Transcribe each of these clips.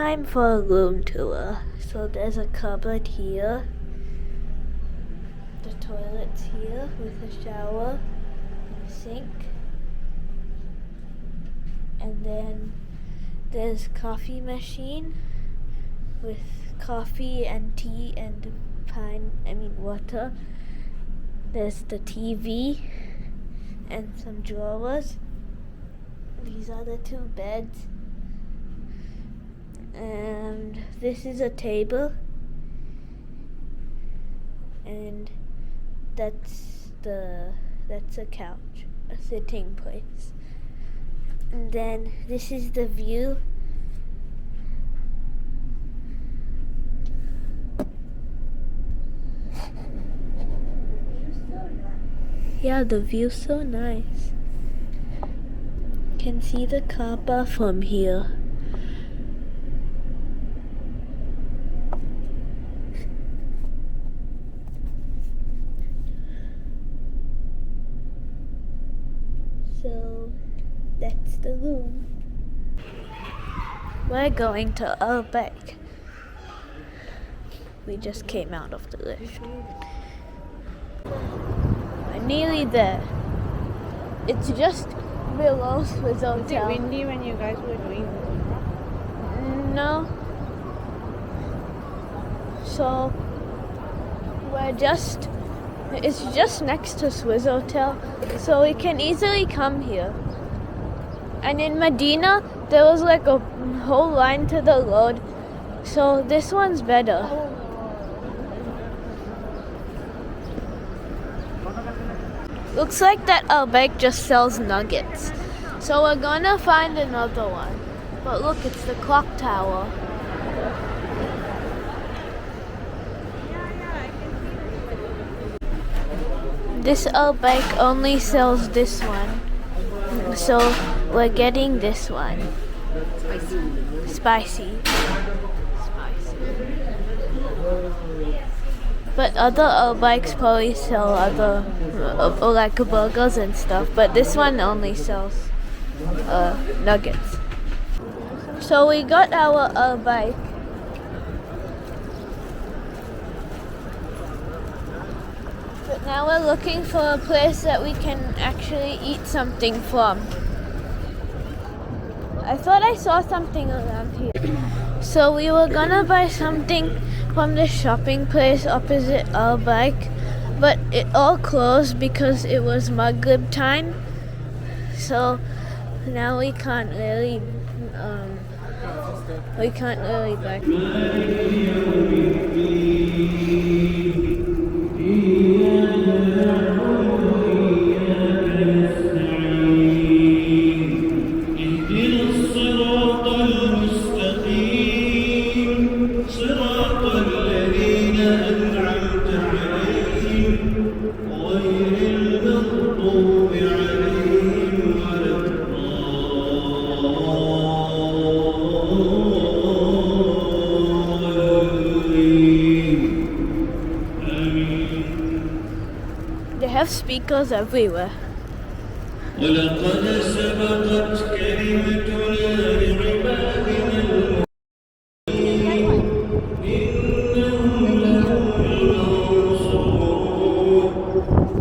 time for a room tour. So there's a cupboard here. The toilet's here with a shower and a sink. And then there's coffee machine with coffee and tea and water. There's the TV and some drawers. These are the two beds. And this is a table. And that's a couch, a sitting place. And then this is the view. Yeah, the view's so nice. Can see the Kaaba from here. So that's the room. We're going to Al-Baq. We just came out of the lift. We're nearly there. It's just below Swissotel. Was it windy when you guys were doing this? No. So it's just next to Swissotel, so we can easily come here. And in Medina, there was like a whole line to the road, so this one's better. Looks like that Al-Baq just sells nuggets. So we're gonna find another one. But look, it's the clock tower. This Al-Baq only sells this one. So we're getting this one. Spicy. But other Al-Baqs probably sell other like burgers and stuff, but this one only sells nuggets. So we got our Al-Baq. But now we're looking for a place that we can actually eat something from. I thought I saw something around here. So we were gonna buy something from the shopping place opposite Al-Baq, but it all closed because it was Maghrib time. So now we can't really buy. They have speakers everywhere. ولقد سبقت كلمتنا لعبادنا إنهم لهم المنصورون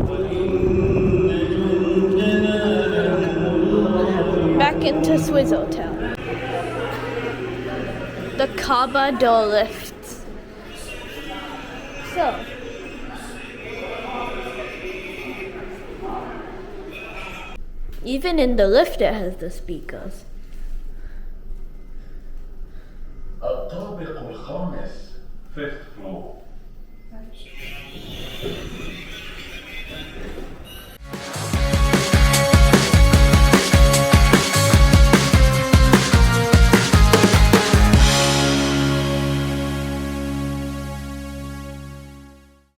وإن جندنا لهم الغالبون. Back into Swissotel. The Kaaba door lifts. So even in the lift it has the speakers. الطابق الخامس, 5th floor.